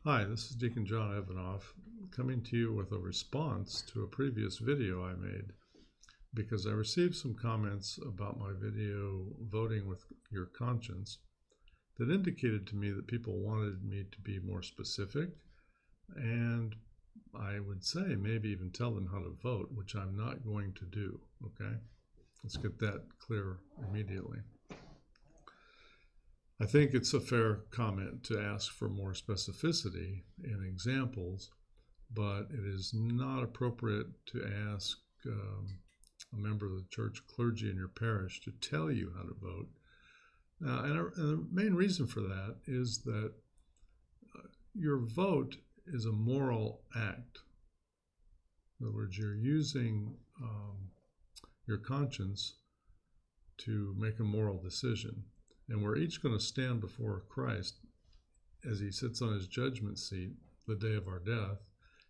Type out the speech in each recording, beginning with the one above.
Hi, this is Deacon John Evanoff coming to you with a response to a previous video I made because I received some comments about my video Voting with Your Conscience that indicated to me that people wanted me to be more specific and I would say maybe even tell them how to vote, which I'm not going to do, okay? Let's get that clear immediately. I think it's a fair comment to ask for more specificity in examples, but it is not appropriate to ask a member of the church clergy in your parish to tell you how to vote. And the main reason for that is that your vote is a moral act. In other words, you're using your conscience to make a moral decision. And we're each going to stand before Christ as he sits on his judgment seat the day of our death,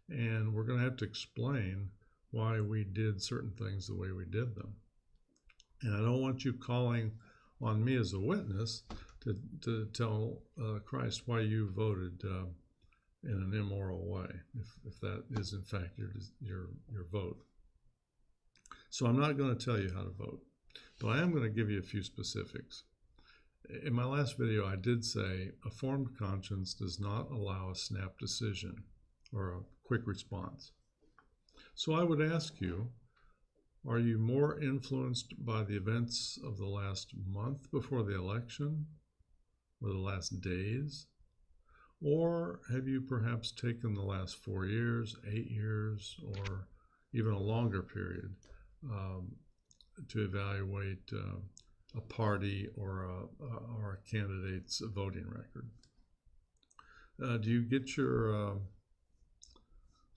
and we're going to have to explain why we did certain things the way we did them. And I don't want you calling on me as a witness to tell Christ why you voted in an immoral way, if that is in fact your vote. So I'm not going to tell you how to vote, but I am going to give you a few specifics. In my last video, I did say a formed conscience does not allow a snap decision or a quick response. So I would ask you, are you more influenced by the events of the last month before the election or the last days? Or have you perhaps taken the last 4 years, 8 years, or even a longer period to evaluate a party or a candidate's voting record? Do you get your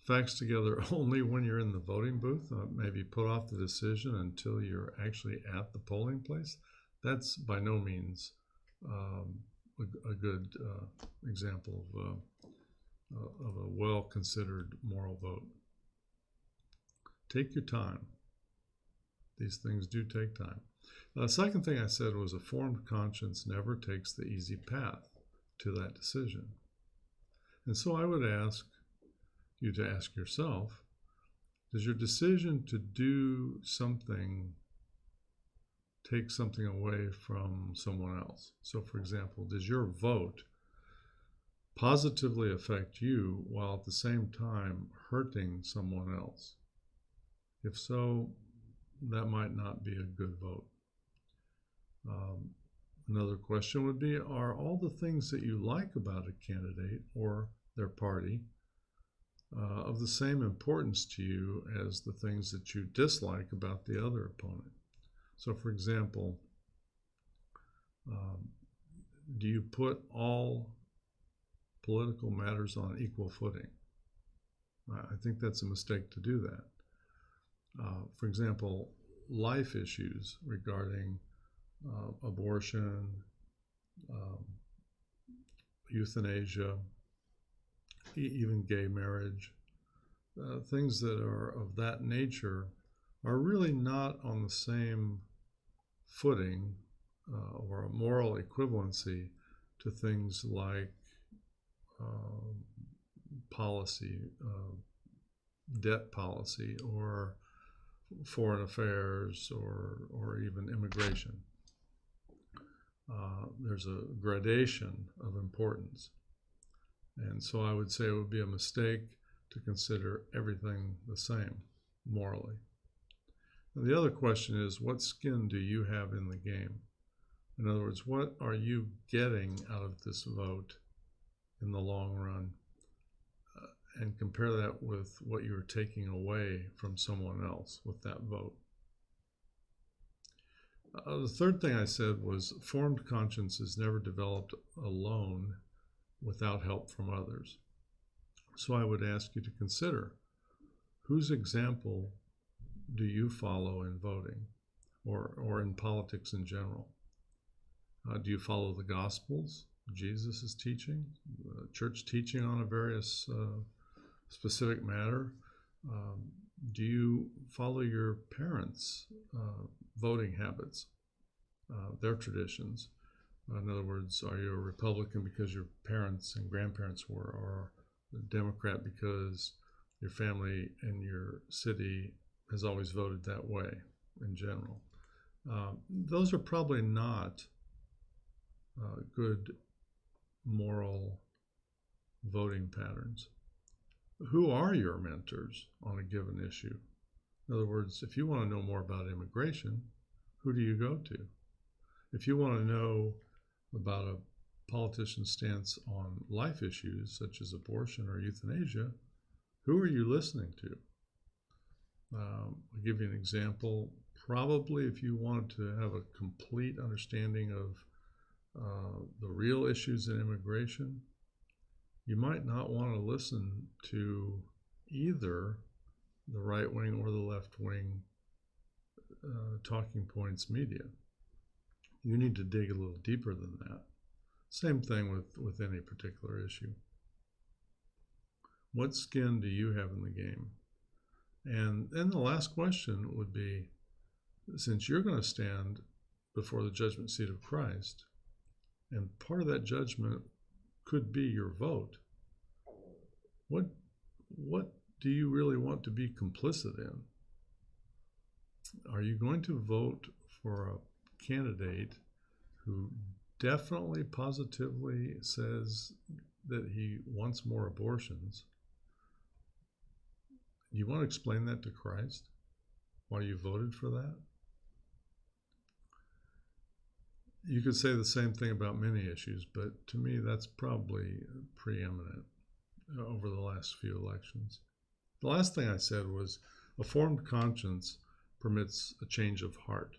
facts together only when you're in the voting booth? Maybe put off the decision until you're actually at the polling place? That's by no means a good example of a well-considered moral vote. Take your time. These things do take time. The second thing I said was a formed conscience never takes the easy path to that decision. And so I would ask you to ask yourself, does your decision to do something take something away from someone else? So for example, does your vote positively affect you while at the same time hurting someone else? If so, that might not be a good vote. Another question would be, are all the things that you like about a candidate or their party of the same importance to you as the things that you dislike about the other opponent? So for example, do you put all political matters on equal footing? I think that's a mistake to do that. For example, life issues regarding abortion, euthanasia, even gay marriage, things that are of that nature are really not on the same footing or a moral equivalency to things like policy, debt policy, or foreign affairs, or even immigration. There's a gradation of importance. And so I would say it would be a mistake to consider everything the same morally. And the other question is, what skin do you have in the game? In other words, what are you getting out of this vote in the long run? And compare that with what you're taking away from someone else with that vote. The third thing I said was formed conscience is never developed alone without help from others. So I would ask you to consider, whose example do you follow in voting or in politics in general? Do you follow the Gospels, Jesus' teaching, church teaching on a various specific matter? Do you follow your parents' voting habits, their traditions? In other words, are you a Republican because your parents and grandparents were, or a Democrat because your family and your city has always voted that way in general? Those are probably not good moral voting patterns. Who are your mentors on a given issue? In other words, if you want to know more about immigration, who do you go to? If you want to know about a politician's stance on life issues such as abortion or euthanasia, who are you listening to? I'll give you an example. Probably if you wanted to have a complete understanding of the real issues in immigration, you might not want to listen to either the right wing or the left wing talking points media. You need to dig a little deeper than that. Same thing with any particular issue. What skin do you have in the game? And then the last question would be, since you're going to stand before the judgment seat of Christ, and part of that judgment could be your vote, what do you really want to be complicit in? Are you going to vote for a candidate who definitely, positively says that he wants more abortions? You want to explain that to Christ? Why you voted for that? You could say the same thing about many issues, but to me that's probably preeminent over the last few elections. The last thing I said was a formed conscience permits a change of heart.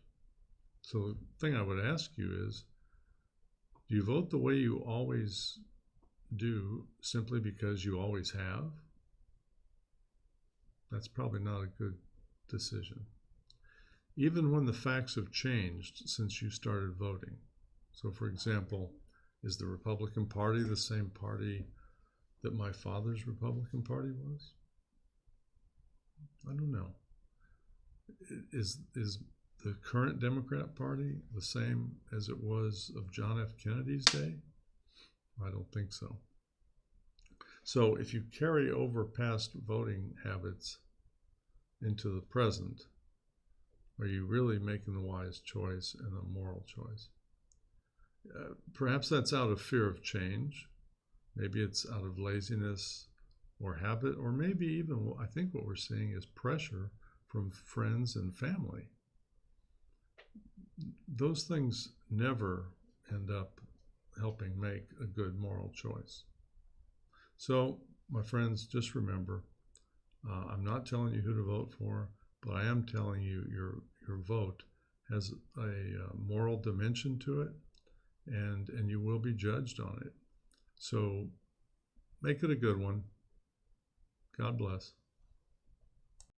So the thing I would ask you is, do you vote the way you always do simply because you always have? That's probably not a good decision. Even when the facts have changed since you started voting. So for example, is the Republican Party the same party that my father's Republican Party was? I don't know. Is the current Democrat Party the same as it was of John F. Kennedy's day? I don't think so. So if you carry over past voting habits into the present, are you really making the wise choice and the moral choice? Perhaps that's out of fear of change. Maybe it's out of laziness or habit, or maybe even, I think what we're seeing is pressure from friends and family. Those things never end up helping make a good moral choice. So, my friends, just remember, I'm not telling you who to vote for, but I am telling you your vote has a moral dimension to it, and you will be judged on it. So make it a good one. God bless.